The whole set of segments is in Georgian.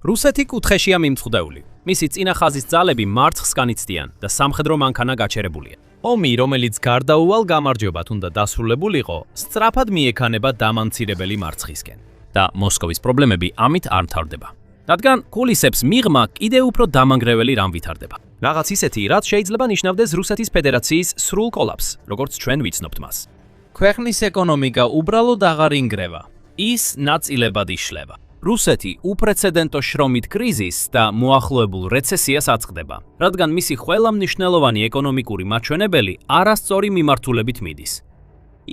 რუსეთი კუთხეშია მიმწყდეული. მისი წინა ხაზის ძალები მარცხს განიცდიან და სამხედრო მანქანა გაჩერებულია. ომი, რომელიც გარდაუვალ გამარჯვებად უნდა დასრულებულიყო, სწრაფად მიექანება დამამცირებელი მარცხისკენ. და მოსკოვის პრობლემები ამით არ მთავრდება. რადგან კულისებს მიღმა კიდევ უფრო დამანგრეველი რამ ვითარდება. რაღაც ისეთი, რაც შეიძლება ნიშნავდეს რუსეთის ფედერაციის სრულ კოლაფსს, როგორც ჩვენ ვიცნობთ მას. ქვეყნის ეკონომიკა უბრალოდ აღარ ინგრევა. ის ნაწილებად იშლება. რუსეთი უპრეცედენტო შრომით კრიზისს და მოახლოებულ რეცესიას აწყდება, რადგან მისი ყველა მნიშვნელოვანი ეკონომიკური მაჩვენებელი არასწორი მიმართულებით მიდის.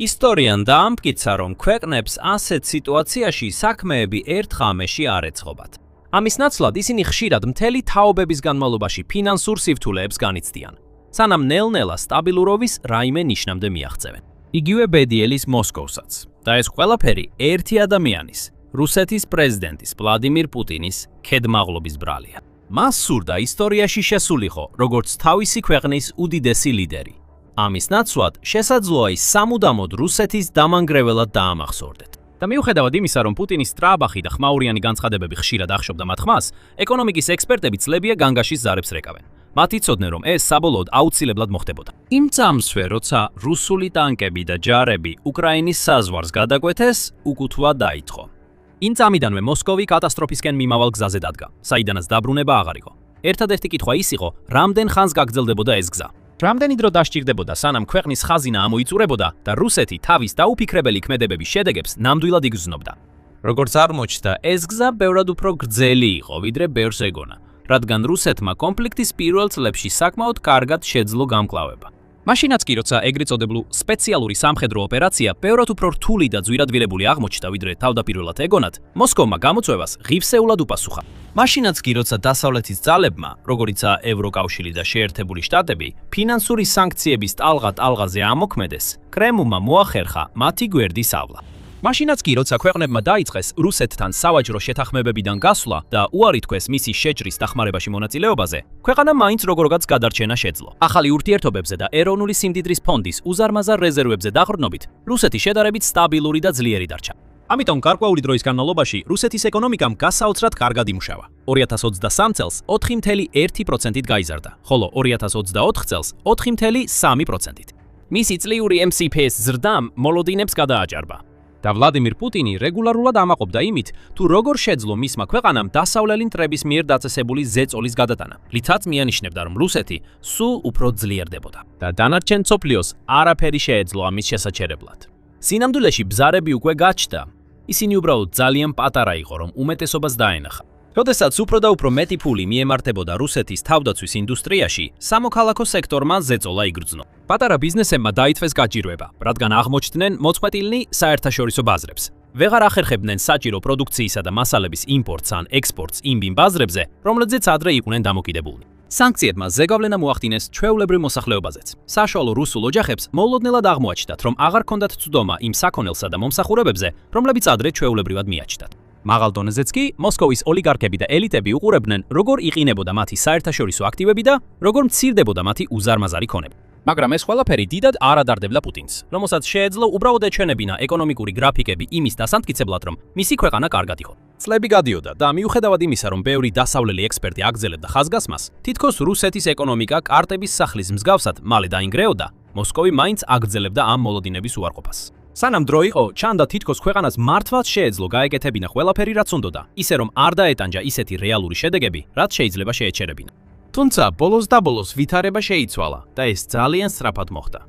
ისტორიამ დაამტკიცა, რომ ქვეყნებს ასეთ სიტუაციაში საქმეები ერთ ღამეში არ ეწყობათ. ამის ნაცვლად ისინი ხშირად მთელი თაობების განმავლობაში ფინანსურ სირთულეებს განიცდიან, სანამ ნელ-ნელა სტაბილურობის რაიმე ნიშნამდე მიაღწევენ. იგივე ბედიელის მოსკოვსაც. და ეს ყველაფერი ერთი ადამიანის, რუსეთის პრეზიდენტის ვლადიმირ პუტინის ქედმაღლობის ბრალია. მას სურდა ისტორიაში შესულიყო, როგორც თავისი ქვეყნის უდიდესი ლიდერი. ამის ნაცვლად შესაძლოა ის სამუდამოდ რუსეთის დამანგრეველად დაამახსოვრდეთ. და მიუხედავად იმისა, რომ პუტინის სტრაბახი და ხმაურიანი განცხადებები ხშირად ახშობდა მათ ხმას, ეკონომიკის ექსპერტები წლებია განგაშის ზარებს რეკავენ. მათ იცოდნენ, რომ ეს საბოლოოდ აუცილებლად მოხდებოდა. იმ წამსვე, როცა რუსული ტანკები და ჯარები უკრაინის საზღვარს გადაკვეთეს, უკუთვლა დაიწყო. იმ წამიდანვე მოსკოვი კატასტროფისკენ მიმავალ გზაზე დადგა, საიდანაც დაბრუნება აღარ იყო. ერთადერთი კითხვა ის იყო, რამდენ ხანს გაგრძელდებოდა ეს გზა. რამდენი დრო დასჭირდებოდა, სანამ ქვეყნის ხაზინა ამოიწურებოდა და რუსეთი თავის დაუფიქრებელი ქმედებების შედეგებს ნამდვილად იგრძნობდა. როგორც აღმოჩნდა, ეს გზა ბევრად უფრო გრძელი იყო, ვიდრე ბევრს ეგონა, რადგან რუსეთმა კონფლიქტის პირველ წლებში საკმაოდ კარგად შეძლო გამკლავება. მაშინაც კი, როცა ეგრეთ წოდებული სპეციალური სამხედრო ოპერაცია ბევრად უფრო რთული და ძვირადღირებული აღმოჩნდა, ვიდრე თავდაპირველად ეგონათ, მოსკოვმა გამოწვევას ღირსეულად უპასუხა. მაშინაც კი, როცა დასავლეთის ძალებმა, როგორიცაა ევროკავშირი და შეერთებული შტატები, ფინანსური სანქციების ტალღა-ტალღაზე ამოქმედეს, კრემლმა მოახერხა მათი გვერდის ავლა. მაშინაც კი, როცა ქვეყნებმა დაიწყეს რუსეთთან სავაჭრო შეთანხმებებიდან გასვლა და უარი თქვეს მისი შეჭრის დახმარებაში მონაწილეობაზე, ქვეყანა მაინც როგორღაც გადარჩენა შეძლო. ახალი ურთიერთობებზე და ეროვნული სიმდიდრის ფონდის უზარმაზარ რეზერვებზე დაყრდნობით, რუსეთი შედარებით სტაბილური და ძლიერი დარჩა. ამიტომ გარკვეული დროის განმავლობაში რუსეთის ეკონომიკამ გასაოცრად კარგად იმუშავა. 2023 წელს 4.1%-ით გაიზარდა, ხოლო 2024 წელს 4.3%-ით. მისი წლიური MCP-ის ზრდამ მოლოდინებს გადააჭარბა. და ვლადიმირ პუტინი რეგულარულად ამაყობდა იმით, თუ როგორ შეძლო მისმა ქვეყანამ დასავლელი მტრების მიერ დაწესებული ზეწოლის გადატანა, რითაც მიანიშნებდა, რომ რუსეთი სულ უფრო ძლიერდებოდა და დანარჩენ მსოფლიოს არაფერი შეეძლო ამის შესაჩერებლად. სინამდვილეში ბზარები უკვე გაჩნდა, ისინი უბრალოდ ძალიან პატარა იყო, რომ უმეტესობას დაენახა. როდესაც უფრო და უფრო მეტი ფული მიემართებოდა რუსეთის თავდაცვის ინდუსტრიაში, სამოქალაქო სექტორმა ზეწოლა იგრძნო. პატარა ბიზნესებმა დაითვეს გაჭირვება, რადგან აღმოჩნდნენ მოწყვეტილნი საერთაშორისო ბაზრებს. ვეღარ ახერხებდნენ საჭირო პროდუქციისა და მასალების იმპორტს ან ექსპორტს იმ ბაზრებზე, რომლებზეც ადრე იყვნენ დამოკიდებულნი. სანქციებმა ზეგავლენა მოახდინეს ჩვეულებრივ მოსახლეობაზეც. საშუალო რუსულ ოჯახებს მოულოდნელად აღმოაჩნდათ, რომ აღარ ჰქონდათ ცდომა იმ საქონელსა და მომსახურებებზე, რომლებიც ადრე ჩვეულებრივად მიაჩნდათ. მაღალ დონეზეც კი მოსკოვის ოლიგარქები და ელიტები უყურებდნენ, როგორ იყინებოდა მათი საერთაშორისო აქტივები და როგორ მცირდებოდა მათი უზარმაზარი ქონები. მაგრამ ეს ყველაფერი დიდად არ ადარდებდა პუტინს, რომელსაც შეეძლო უბრალოდ ეჩვენებინა ეკონომიკური გრაფიკები იმის დასამტკიცებლად, რომ მისი ქვეყანა კარგად იყო. წლები გადიოდა და მიუხედავად იმისა, რომ ბევრი დასავლელი ექსპერტი აგრძელებდა ხაზგასმას, თითქოს რუსეთის ეკონომიკა კარტების სახლის მსგავსად მალე დაინგრეოდა, მოსკოვი მაინც აგრძელებდა ამ მოლოდინების უარყოფას. სანამ დრო იყო, ჩანდა თითქოს ქვეყანას მართლაც შეეძლო გაეკეთებინა ყველაფერი, რაც უნდოდა, ისე რომ არ დაეტანჯა ისეთი რეალური შედეგები, რაც შეიძლება შეეჩერებინა. თუმცა ბოლოს და ბოლოს ვითარება შეიცვალა და ეს ძალიან სწრაფად მოხდა.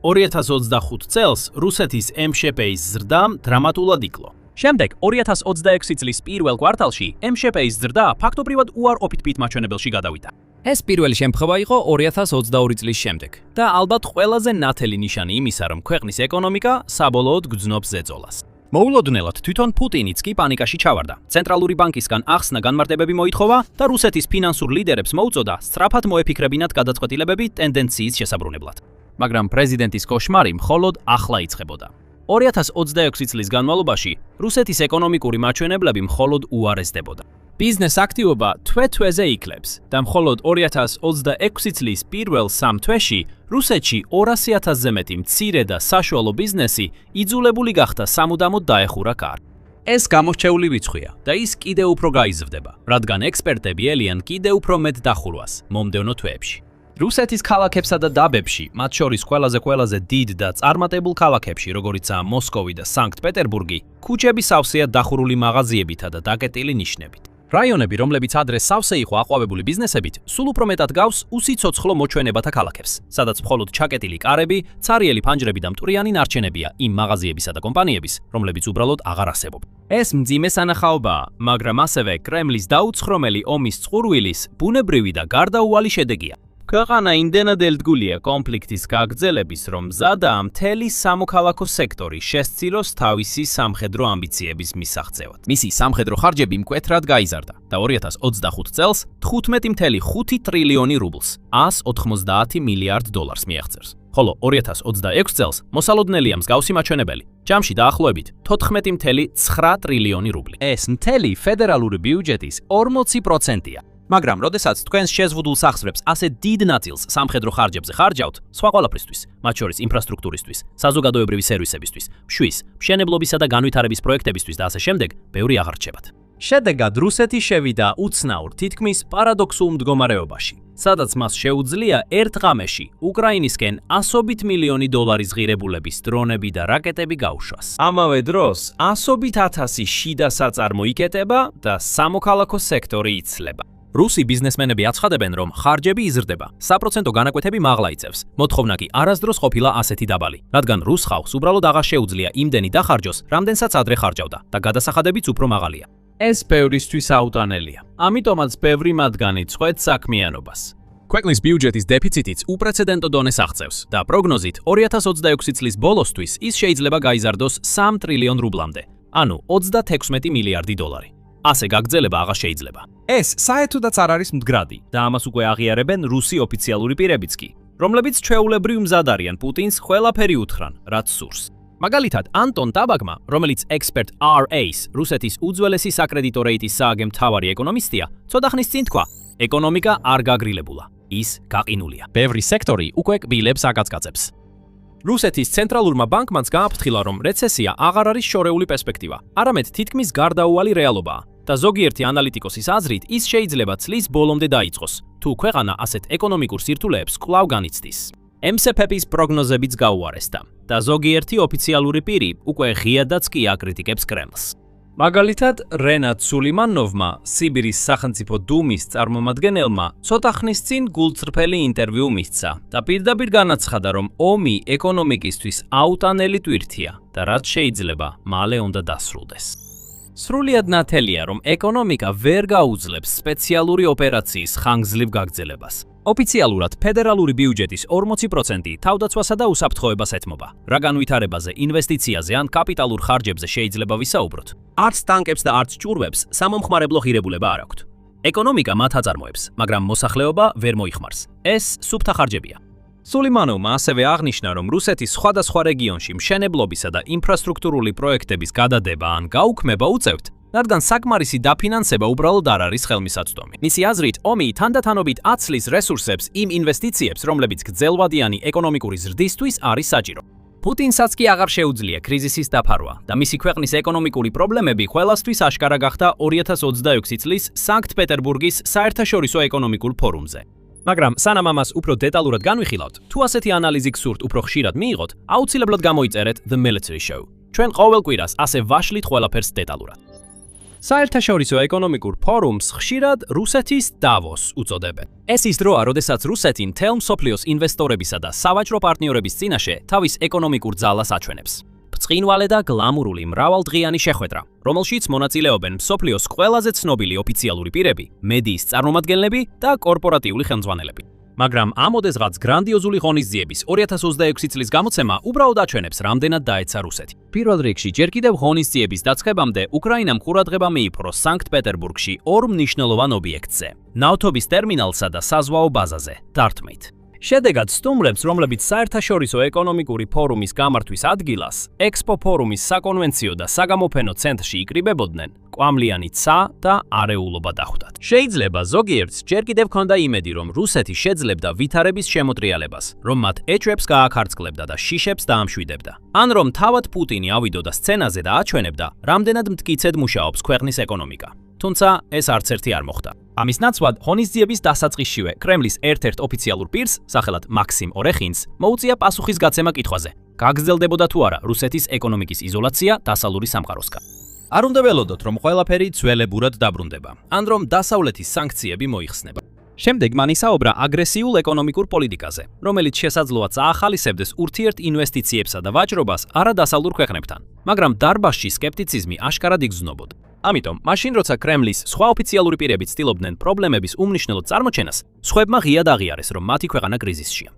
2025 წელს რუსეთის MCP-ის ზრდა დრამატულად იკლო. შემდეგ 2026 წლის პირველ კვარტალში MCP-ის ზრდა ფაქტობრივად უარყოფით მაჩვენებელში გადავიდა. ეს პირველი შემთხვევა იყო 2022 წლის შემდეგ და ალბათ ყველაზე ნათელი ნიშანი იმისა, რომ ქვეყნის ეკონომიკა საბოლოოდ გრძნობს ზეწოლას. მოულოდნელად თვითონ პუტინიც კი პანიკაში ჩავარდა. ცენტრალური ბანკისგან ახსნა განმარტებები მოითხოვა და რუსეთის ფინანსურ ლიდერებს მოუწოდა სწრაფად მოეფიქრებინათ გადაწყვეტილებები ტენდენციის შესაბრუნებლად. მაგრამ პრეზიდენტის კოშმარი მხოლოდ ახლა იწყებოდა. 2026 წლის განმავლობაში რუსეთის ეკონომიკური მაჩვენებლები მხოლოდ უარესდებოდა. ბიზნეს აქტივობა თვე-თვეზე იკლებს და მხოლოდ 2026 წლის პირველ 3 თვეში რუსეთში 200,000-ზე მეტი მცირე და საშუალო ბიზნესი იძულებული გახდა სამუდამოდ დაეხურა კარ. ეს გამორჩეული რიცხვია და ის კიდევ უფრო გაიზრდება, რადგან ექსპერტები ელიან კიდევ უფრო მეტ დახურვას მომდევნო თვეებში. რუსეთის ქალაქებსა და დაბებში, მათ შორის ყველაზე დიდ და წარმატებულ ქალაქებში, როგორიცაა მოსკოვი და სანქტ-პეტერბურგი, ქუჩები სავსეა დახურული მაღაზიებითა და დაკეტილი ნიშნებით. რაიონები, რომლებიც ადრე სავსე იყო აყვავებული ბიზნესებით, სულ უფრო მეტად გავს უსიცოცხლო მოჩვენებათა ქალაქებს, სადაც მხოლოდ ჩაკეტილი კარები, ცარიელი ფანჯრები და მტვრიანი ნარჩენებია იმ მაღაზიებისა და კომპანიების, რომლებიც უბრალოდ აღარ არსებობ. ეს მძიმე სანახაობაა, მაგრამ ასევე კრემლის დაუცხრომელი ომის წყურვილის ბუნებრივი და გარდაუვალი შედეგია. ქვეყანა იმდენად ელდგულია კონფლიქტის გაგრძელების, რომ მზადაა მთელი სამოქალაქო სექტორი შესწიროს თავისი სამხედრო ამბიციების მისაღწევად. მისი სამხედრო ხარჯები მკვეთრად გაიზარდა და 2025 წელს 15.5 ტრილიონი რუბლს, 190 მილიარდ დოლარს მიაღწევს. ხოლო 2026 წელს მოსალოდნელია მსგავსი მაჩვენებელი, ჯამში დაახლოებით 14.9 ტრილიონი რუბლი. ეს მთელი ფედერალური ბიუჯეტის 40%-ია. მაგრამ, როდესაც თქვენს შეზღუდულ სახსრებს ასე დიდ ნაწილს სამხედრო ხარჯებზე ხარჯავთ, სხვა ყველაფრისთვის, მათ შორის ინფრასტრუქტურისთვის, საზოგადოებრივი სერვისებისთვის, მშვის, მშენებლობისა და განვითარების პროექტებისთვის და ასე შემდეგ, ბევრი აღარ რჩებათ. შედეგად რუსეთი შევიდა უცნაურ, თითქმის პარადოქსულ მდგომარეობაში, სადაც მას შეუძლია ერთ ღამეში უკრაინისკენ ასობით მილიონი დოლარის ღირებულების დრონები და რაკეტები გაუშვას. ამავე დროს, ასობით ათასი შიდა საწარმო იკეტება და სამოქალაქო სექტორი იცლება. რუსი ბიზნესმენები აცხადებენ, რომ ხარჯები იზრდება, საპროცენტო განაკვეთები მაღლა იწევს. მოთხოვნა კი არასდროს ყოფილა ასეთი დაბალი, რადგან რუს ხალხს უბრალოდ აღარ შეუძლია იმდენი დახარჯოს, რამდენსაც ადრე ხარჯავდა და გადასახადებიც უფრო მაღალია. ეს ბევრისთვის აუტანელია. ამიტომაც ბევრი მათგანი წყვეტს საქმიანობას. ქვეყნის ბიუჯეტის დეფიციტიც უპრეცედენტო დონეს აღწევს და პროგნოზით 2026 წლის ბოლოსთვის ის შეიძლება გაიზარდოს 3 ტრილიონ რუბლამდე, ანუ 36 მილიარდი დოლარი. ასე გაგრძელება აღარ შეიძლება. ეს საერთოდაც არ არის მდგრადი და ამას უკვე აღიარებენ რუსი ოფიციალური პირებიც კი, რომლებიც ჩვეულებრივ მზად არიან პუტინს ყველაფერი უთხრან, რაც სურს. მაგალითად, ანტონ ტაბაგმა, რომელიც ექსპერტ RA-ს, რუსეთის უძველესი საკრედიტო რეიტის სააგენტო მთავარი ეკონომისტია, ცოტა ხნის წინ თქვა, ეკონომიკა არ გაგრილებულა, ის გაყინულია. ბევრი სექტორი უკვე კბილებს აკაცკაცებს. რუსეთის ცენტრალურმა ბანკმაც გააფრთხილა, რომ რეცესია აღარ არის შორეული პერსპექტივა, არამედ თითქმის გარდაუვალი რეალობაა. და ზოგიერთი ანალიტიკოსის აზრით, ის შეიძლება წლის ბოლომდე დაიწყოს, თუ ქვეყანა ასეთ ეკონომიკურ სირთულეებს კვლავ განიცდის. MSFP-ის პროგნოზებიც გაუარესდა და ზოგიერთი ოფიციალური პირი უკვე ღიადაც კი აკრიტიკებს კრემლს. მაგალითად, რენატ სულიმანოვმა, სიბირის სახელმწიფო დუმის წარმომადგენელმა, ცოტა ხნის წინ გულწრფელი ინტერვიუ მისცა და პირდაპირ განაცხადა, რომ ომი ეკონომიკისთვის აუტანელი ტვირთია და რაც შეიძლება მალე უნდა დასრულდეს. სრულიად ნათელია, რომ ეკონომიკა ვერ გაუძლებს სპეციალური ოპერაციის ხანგრძლივ გაგრძელებას. ოფიციალურად ფედერალური ბიუჯეტის 40% თავდაცვასა და უსაფრთხოებას ეთმობა, რა განვითარებაზე, ინვესტიციაზე ან კაპიტალურ ხარჯებზე შეიძლება ვისაუბროთ. არც ტანკებს და არც ჭურვებს სამომხმარებლო ღირებულება არ აქვთ. ეკონომიკა მათ აწარმოებს, მაგრამ მოსახლეობა ვერ მოიხმარს. ეს სუფთა ხარჯებია. სულიმანოვმა ასევე აღნიშნა, რომ რუსეთის სხვადასხვა რეგიონში მშენებლობისა და ინფრასტრუქტურული პროექტების გადადება ან გაუქმება უწევთ, რადგან საკმარისი დაფინანსება უბრალოდ არ არის ხელმისაწვდომი. მისი აზრით, ომი თანდათანობით აცლის რესურსებს იმ ინვესტიციებს, რომლებიც გრძელვადიანი ეკონომიკური ზრდისთვის არის საჭირო. პუტინსაც კი აღარ შეუძლია კრიზისის დაფარვა და მისი ქვეყნის ეკონომიკური პრობლემები ყველასთვის აშკარა გახდა 2026 წლის სანქტ-პეტერბურგის საერთაშორისო ეკონომიკურ ფორუმზე. მაგრამ სანამ ამას უფრო დეტალურად განვიხილავთ, თუ ასეთი ანალიზი გსურთ უფრო ხშირად მიიღოთ, აუცილებლად გამოიწერეთ The Military Show. ჩვენ ყოველ კვირას ასე ვაშლით ყველაფერს დეტალურად. საერთაშორისო ეკონომიკურ ფორუმს ხშირად რუსეთის დავოს უწოდებენ. ეს ის დროა, როდესაც რუსეთი მთელ მსოფლიოს ინვესტორებისა და სავაჭრო პარტნიორების წინაშე თავის ეკონომიკურ ძალას აჩვენებს. ბრწყინვალე და გლამურული მრავალდღიანი შეხვედრა, რომელშიც მონაწილეობენ მსოფლიოს ყველაზე ცნობილი ოფიციალური პირები, მედიის წარმომადგენლები და კორპორატიული ხელმძღვანელები. მაგრამ ამ ოდესღაც გრანდიოზული ღონისძიების 2026 წლის გამოცემა უბრალოდ აჩვენებს, რამდენად დაეცა რუსეთი. პირველ რიგში, ჯერ კიდევ ღონისძიების დაწყებამდე უკრაინამ ყურადღება მიიპყრო სანქტ-პეტერბურგში ორ მნიშვნელოვან ობიექტზე: ნავთობის ტერმინალსა და საზღვაო ბაზაზე, დარტმით. შედეგად სტუმრებს, რომლებიც საერთაშორისო ეკონომიკური ფორუმის გამართვის ადგილას, ექსპო ფორუმის საკონვენციო და საგამოფენო ცენტრში იკრიბებოდნენ, კვამლიანი ცა და არეულობა დახვდათ. შეიძლება ზოგიერთს ჯერ კიდევ ჰქონდა იმედი, რომ რუსეთი შეძლებდა ვითარების შემოტრიალებას, რომ მათ ეჭვებს გააქარწყლებდა და შიშებს დაამშვიდებდა. ან რომ თავად პუტინი ავიდოდა სცენაზე და აჩვენებდა, რამდენად მტკიცედ მუშაობს ქვეყნის ეკონომიკა. თუმცა ეს არც ერთი არ მოხდა. ამის ნაცვლად, ღონისძიების დასაწყისშივე კრემლის ერთ-ერთ ოფიციალურ პირს, სახელად მაქსიმ ორეხინს, მოუწია პასუხისგაცემა კითხვაზე: გაგრძელდებოდა თუ არა რუსეთის ეკონომიკის იზოლაცია დასავლური სამყაროსგან? არ უნდა ველოდოთ, რომ ყველაფერი ძველებურად დაბრუნდება, ან რომ დასავლეთის სანქციები მოიხსნება. შემდეგ მან ისაუბრა აგრესიულ ეკონომიკურ პოლიტიკაზე, რომელიც შესაძლოა წაახალისებდეს ურთიერთ ინვესტიციებსა და ვაჭრობას არადასავლურ ქვეყნებთან, მაგრამ დარბაზში სკეპტიციზმი აშკარად იგრძნობოდა. ამიტომ, მაშინ როცა კრემლის სხვა ოფიციალური პირები ცდილობდნენ პრობლემების უმნიშვნელოდ წარმოჩენას, სხვებმა ღიად აღიარეს, რომ მათი ქვეყანა კრიზისშია.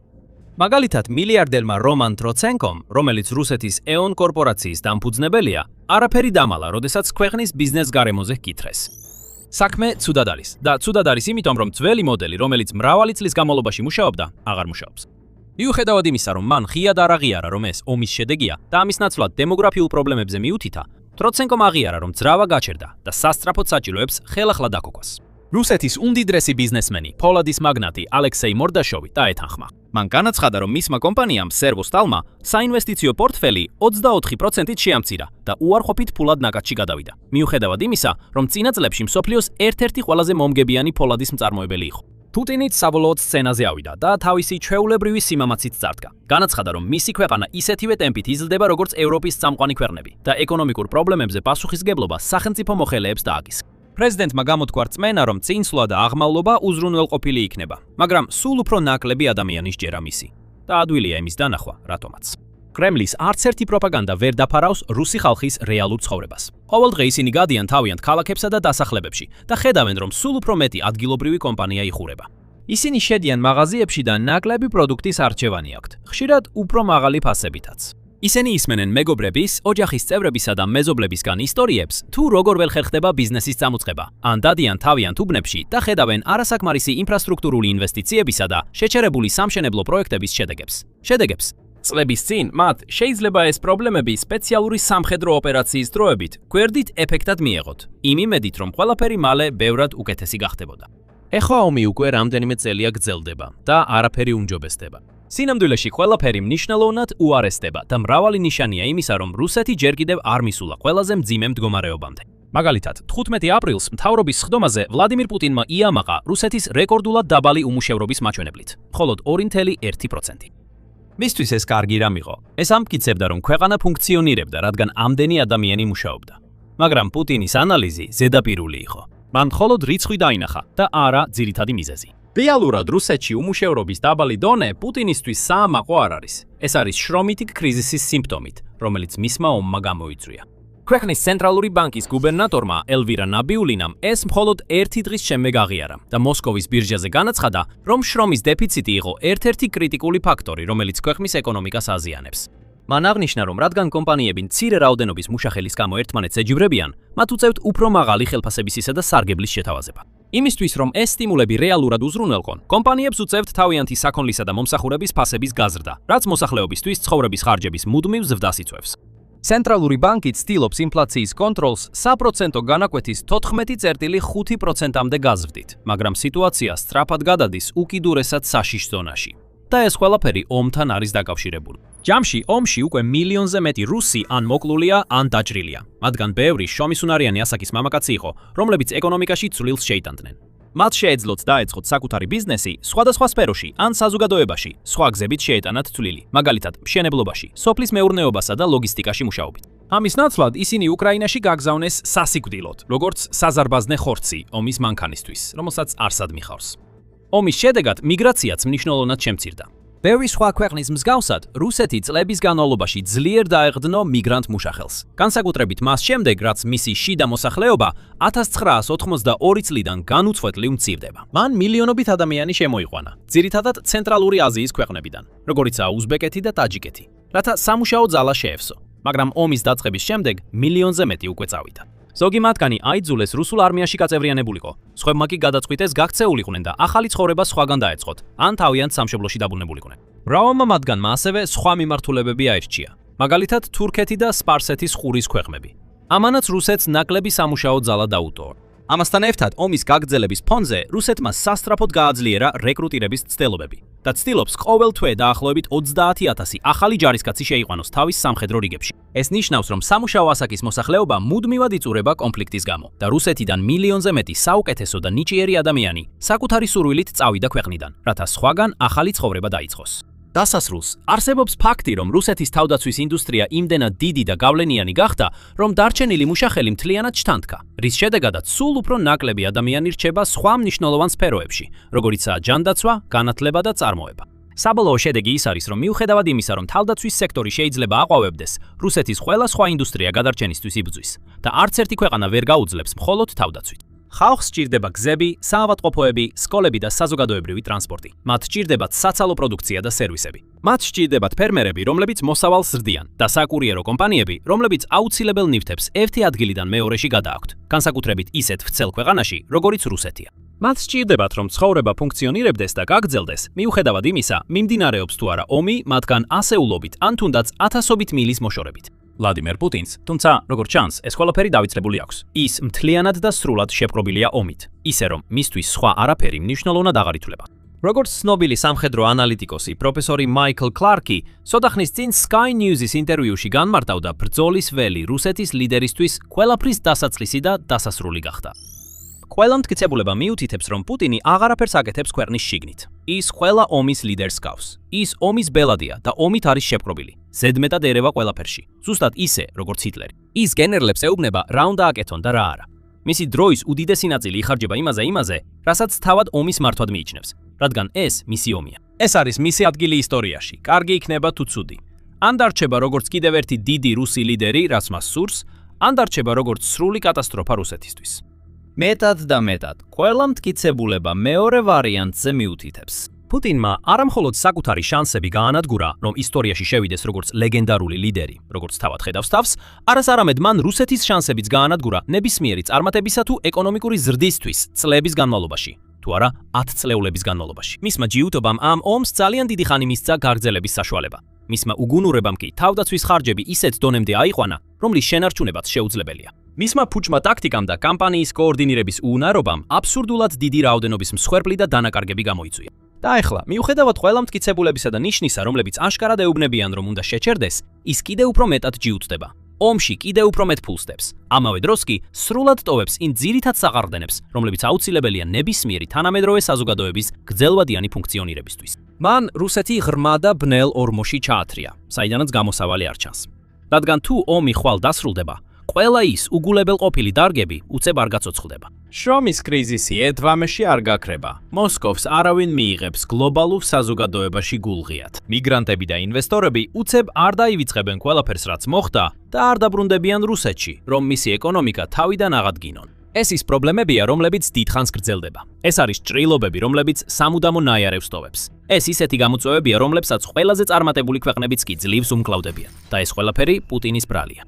მაგალითად, მილიარდერმა რომან ტროცენკომ, რომელიც რუსეთის EON კორპორაციის დამფუძნებელია, არაფერი დამალა, როდესაც ქვეყნის ბიზნეს გარემოზე ჰკითრეს. საქმე ცუდად არის და ცუდად არის იმიტომ, რომ ძველი მოდელი, რომელიც მრავალი წლის განმავლობაში მუშაობდა, აღარ მუშაობს. მიუხედავად იმისა, რომ მან ღიად არ აღიარა, რომ ეს ომის შედეგია და ამის ნაცვლად დემოგრაფიულ პრობლემებზე მიუთითა, ტროცენკომ აღიარა, რომ ძრავა გაჩერდა და სასწრაფოდ საჭიროებს ხელახლა დაქოქვას. რუსეთის უმდიდრესი ბიზნესმენი, ფოლადის მაგნატი ალექსეი მორდაშოვი დაეთანხმა. მან განაცხადა, რომ მისმა კომპანიამ სერვოსტალმა საინვესტიციო პორტფელი 24%-ით შეამცირა და უარყოფით ფულად ნაკადში გადავიდა. მიუხედავად იმისა, რომ წინა წლებში მსოფლიოს ერთ-ერთი ყველაზე მომგებიანი ფოლადის მწარმოებელი იყო. პუტინიც საბოლოოდ სცენაზე ავიდა და თავისი ჩვეულებრივი სიმამაცით წარდგა. განაცხადა, რომ მისი ქვეყანა ისეთივე ტემპით იზრდება, როგორც ევროპის წამყვანი ქვეყნები და ეკონომიკურ პრობლემებზე პასუხისგებლობა სახელმწიფო მოხელეებს დააკისრა. პრეზიდენტმა გამოთქვა რწმენა, რომ წინსვლა და აღმავლობა უზრუნველყოფილი იქნება, მაგრამ სულ უფრო ნაკლები ადამიანის ჯერა მისი. და ადვილია იმის დანახვა, რატომაც. კრემლის არც ერთი პროპაგანდა ვერ დაფარავს რუსი ხალხის რეალურ ცხოვრებას. ყოველდღე ისინი გადიან თავიანთ ქალაქებსა და დასახლებებში და ხედავენ, რომ სულ უფრო მეტი ადგილობრივი კომპანია იხურება. ისინი შედიან მაღაზიებში და ნაკლები პროდუქტის არჩევანი აქვთ, ხშირად უფრო მაღალი ფასებითაც. ისინი ისმენენ მეგობრების, ოჯახის წევრებისა და მეზობლებისგან ისტორიებს, თუ როგორ ველხერ ხდება ბიზნესის წამოწყება, ან დადიან თავიანთ უბნებში და ხედავენ არასაკმარისი ინფრასტრუქტურული ინვესტიციებისა და შეჩერებული სამშენებლო პროექტების შედეგებს. წლების წინ მათ შეიძლება ეს პრობლემები სპეციალური სამხედრო ოპერაციის დროებით გვერდით ეფექტად მიეღოთ, იმ იმედით, რომ ყველაფერი მალე ბევრად უკეთესი გახდებოდა. ეხლა ომი უკვე რამდენიმე წელია გრძელდება და არაფერი უმჯობესდება. სინამდვილეში ყველაფერი მნიშვნელოვნად უარესდება და მრავალი ნიშანია იმისა, რომ რუსეთი ჯერ კიდევ არ მისულა ყველაზე მძიმე მდგომარეობამდე. მაგალითად, 15 აპრილს მთავრობის სხდომაზე ვლადიმირ პუტინმა იამაყა რუსეთის რეკორდულად დაბალი უმუშევრობის მაჩვენებლით, მხოლოდ 2.1%. მისთვის ეს კარგი რამ იყო. ეს ამტკიცებდა, რომ ქვეყანა ფუნქციონირებდა, რადგან ამდენი ადამიანი მუშაობდა. მაგრამ პუტინის ანალიზი ზედაპირული იყო. მან მხოლოდ რიცხვი დაინახა და არა ძირითადი მიზეზი. რეალურად რუსეთში უმუშევრობის დაბალი დონე პუტინისთვის საამაყო არ არის. ეს არის შრომითი კრიზისის სიმპტომით, რომელიც მისმა ომმა გამოიწვია. ქვეყნის ცენტრალური ბანკის გუბერნატორმა ელვირა ნაბიულინამ ეს მხოლოდ ერთი დღის შემდეგ აღიარა და მოსკოვის ბირჟაზე განაცხადა, რომ შრომის დეფიციტი იყო ერთ-ერთი კრიტიკული ფაქტორი, რომელიც ქვეყნის ეკონომიკას აზიანებს. მან აღნიშნა, რომ რადგან კომპანიები მცირე რაოდენობის მუშახელის გამო ერთმანეთს ეჯიბრებიან, მათ უწევთ უფრო მაღალი ხელფასებისა და სარგებლის შეთავაზება. იმისთვის, რომ ეს სტიმულები რეალურად უზრუნველყონ, კომპანიებს უწევთ თავიანთი საქონლისა და მომსახურების ფასების გაზრდა, რაც მოსახლეობისთვის ცხოვრების ხარჯების მუდმივ ზრდას იწვევს. ცენტრალური ბანკი ცდილობს ინფლაციის კონტროლს საპროცენტო განაკვეთის 14.5%-მდე გაზრდით, მაგრამ სიტუაცია სწრაფად გადადის უკიდურესად საშიშ ზონაში. და ეს ყველაფერი ომთან არის დაკავშირებული. ჯამში ომში უკვე მილიონზე მეტი რუსი ან მოკლულია, ან დაჭრილია, მათგან ბევრი შრომისუნარიანი ასაკის მამაკაცი იყო, რომლებიც ეკონომიკაში ცვლილს შეიტანდნენ. მათ შეეძლოთ დაეწყოთ საკუთარი ბიზნესი სხვადასხვა სფეროში ან საზოგადოებაში, სხვა გზებით შეეტანათ ცვლილი, მაგალითად, მშენებლობაში, სოფლის მეურნეობასა და ლოგისტიკაში მუშაობით. ამის ნაცვლად ისინი უკრაინაში გაგზავნეს სასიკვდილოდ, როგორც საზარბაზნე ხორცი ომის მანქანისთვის, რომელსაც არსად მიხავს. ომის შედეგად მიგრაციაც მნიშვნელოვნად შემცირდა. ბევრი სხვა ქვეყნის მსგავსად, რუსეთი წლების განმავლობაში ძლიერ დაეყრდნო მიგრანტ მუშახელს. განსაკუთრებით მას შემდეგ, რაც მისი შიდა მოსახლეობა 1982 წლიდან განუწყვეტლივ მცირდება. მან მილიონობით ადამიანი შემოიყვანა, ძირითადად ცენტრალური აზიის ქვეყნებიდან, როგორიცაა უზბეკეთი და ტაჯიკეთი, რათა სამუშაო ძალა შეევსო. მაგრამ ომის დაწყების შემდეგ მილიონზე მეტი უკვე წავიდა. ზოგი მათგანი აიძულეს რუსულ არმიაში გაწევრიანებულიყო. სხვებმა კი გადაწყვიტეს გაქცეულიყვნენ და ახალი ცხოვრება სხვაგან დაეწყოთ, ან თავიანთ სამშობლოში დაბრუნებულიყვნენ. მრავალმა მათგანმა ასევე სხვა მიმართულებები აირჩია. მაგალითად, თურქეთი და სპარსეთის ყურის ქვეყნები. ამანაც რუსეთს ნაკლები სამუშაო ძალა დაუტოვა. ამასთან ერთად, ომის გაგრძელების ფონზე რუსეთმა სასტრაფოდ გააძლიერა რეკრუტირების ცდილობები და ცდილობს ყოველ თვე დაახლოებით 30,000 ახალი ჯარისკაცი შეიყვანოს თავის სამხედრო რიგებში. ეს ნიშნავს, რომ სამუშაო ასაკის მოსახლეობა მუდმივად იწურება კონფლიქტის გამო და რუსეთიდან მილიონზე მეტი საუკეთესო და ნიჭიერი ადამიანი საკუთარი სურვილით წავიდა ქვეყნიდან, რათა სხვაგან ახალი ცხოვრება დაიწყოს. დასასრულს არსებობს ფაქტი, რომ რუსეთის თავდაცვის ინდუსტრია იმდენად დიდი და გავლენიანი გახდა, რომ დარჩენილი მუშახელი მთლიანად შთანთქა, რის შედეგადაც სულ უფრო ნაკლები ადამიანი რჩება სხვა მნიშვნელოვან სფეროებში, როგორიცაა ჯანდაცვა, განათლება და წარმოება. საბოლოო შედეგი ის არის, რომ მიუხედავად იმისა, რომ თავდაცვის სექტორი შეიძლება აყვავებდეს, რუსეთის ყველა სხვა ინდუსტრია გადარჩენისთვის იბრძვის და არც ერთი ქვეყანა ვერ გაუძლებს მხოლოდ თავდაცვით. ხალხს სჭირდება გზები, საავადმყოფოები, სკოლები და საზოგადოებრივი ტრანსპორტი. მათ სჭირდებათ საცალო პროდუქცია და სერვისები. მათ სჭირდებათ ფერმერები, რომლებიც მოსავალს ზრდიან და საკურიერო კომპანიები, რომლებიც აუცილებელ ნივთებს ერთი ადგილიდან მეორეში გადააქვთ, განსაკუთრებით ისეთ ვრცელ ქვეყანაში, როგორიც რუსეთია. მათ სჭირდებათ, რომ ცხოვრება ფუნქციონირებდეს და გაგრძელდეს, მიუხედავად იმისა, მიმდინარეობს თუ არა ომი მათგან ასეულობით ან თუნდაც ათასობით მილის მოშორებით. ვლადიმერ პუტინს, თუმცა, როგორც ჩანს, ეს ყველაფერი დავიწყებული აქვს. ის მთლიანად და სრულად შეპყრობილია ომით, ისე რომ მისთვის სხვა არაფერი მნიშვნელოვნად აღარ ითვლება. როგორც ცნობილი სამხედრო ანალიტიკოსი პროფესორი მაიკლ კლარკი, სოთახნის წინ Sky News-ის ინტერვიუში განმარტავდა, ბრძოლის ველი რუსეთის ლიდერისთვის ყველაფრის დასაწყისი და დასასრული გახდა. ყველა მტკიცებულება მიუთითებს, რომ პუტინი აღარაფერს აკეთებს ქვეყნის შიგნით. ის ყველა ომის ლიდერს გავს. ის ომის ბელადია და ომით არის შეპყრობილი. ზედმეტად ერევა ყველაფერში, ზუსტად ისე, როგორც ჰიტლერი. ის გენერლებს ეუბნება, რა უნდა აკეთონ და რა არა. მისი დროის უდიდესი ნაწილი იხარჯება იმაზე, რასაც თავად ომის მართვად მიიჩნევს, რადგან ეს მისი ომია. ეს არის მისი ადგილი ისტორიაში, კარგი იქნება თუ ცუდი. ან დარჩება როგორც კიდევ ერთი დიდი რუსი ლიდერი, რაც მას სურს, ან დარჩება როგორც სრული კატასტროფა რუსეთისთვის. მეტად და მეტად, ყველა მტკიცებულება მეორე ვარიანტზე მიუთითებს. პუტინმა არამხოლოდ საკუთარი შანსები გაანადგურა, რომ ისტორიაში შევიდეს როგორც ლეგენდარული ლიდერი, როგორც თავად ხედავს თავს, არამედ მან რუსეთის შანსებიც გაანადგურა ნებისმიერი წარმატებისა თუ ეკონომიკური ზრდისთვის წლების განმავლობაში, თუ არა 10 წლეულების განმავლობაში. მისმა ჯიუტობამ ამ ომს ძალიან დიდი ხანი მისცა გაგრძელების საშუალება. მისმა უგუნურებამ კი თავდაცვის ხარჯები ისეთ დონემდე აიყვანა, რომლის შენარჩუნებაც შეუძლებელია. მისმა ფუჭმა ტაქტიკამ და კამპანიის კოორდინირების უუნარობამ აბსურდულად დიდი რაოდენობის მსხვერპლი და დანაკარგები გამოიწვია. და ახლა, მიუხედავად ყველა მტკიცებულებისა და ნიშნისა, რომლებიც აშკარად ეუბნებიან, რომ უნდა შეჩერდეს, ის კიდევ უფრო მეტად ჯიუტდება. ომში კიდევ უფრო მეტ ფულს დებს. ამავე დროს კი სრულად ტოვებს იმ ძირითად საყრდენებს, რომლებიც აუცილებელია ნებისმიერი თანამედროვე საზოგადოების გრძელვადიანი ფუნქციონირებისთვის. მან რუსეთი ღრმა და ბნელ ორმოში ჩაათრია, საიდანაც გამოსავალი არ ჩანს. რადგან თუ ომი ხვალ დასრულდება, ყველა ის უგულებელ ყოფილი დარგები უცებ არ გაცოცხლდება. შრომის კრიზისი ერთვამეში არ გაქრება. მოსკოვს არავინ მიიღებს გლობალურ საზოგადოებაში გულღიად. მიგრანტები და ინვესტორები უცებ არ დაივიწყებენ ყველაფერს, რაც მოხდა და არ დაბრუნდებიან რუსეთში, რომ მისი ეკონომიკა თავიდან აღადგინონ. ეს ის პრობლემებია, რომლებიც დიდხანს გრძელდება. ეს არის ჭრილობები, რომლებიც სამუდამო ნაიარევს ტოვებს. ეს ისეთი გამოწვევებია, რომლებსაც ყველაზე წარმატებული ქვეყნებიც კი ძლივს უმკლავდებიან. და ეს ყველაფერი პუტინის ბრალია.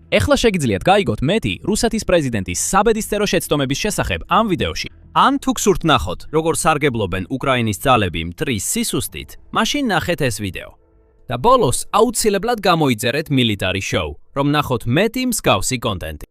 ეხლა შეგიძლიათ გაიგოთ მეტი რუსეთის პრეზიდენტის საბედისწერო შეცდომების შესახებ ამ ვიდეოში. ან თუ გსურთ ნახოთ, როგორ სარგებლობენ უკრაინის ძალები მტრის სისუსტით, მაშინ ნახეთ ეს ვიდეო. და ბოლოს აუცილებლად გამოიწერეთ Military Show, რომ ნახოთ მეტი მსგავსი კონტენტი.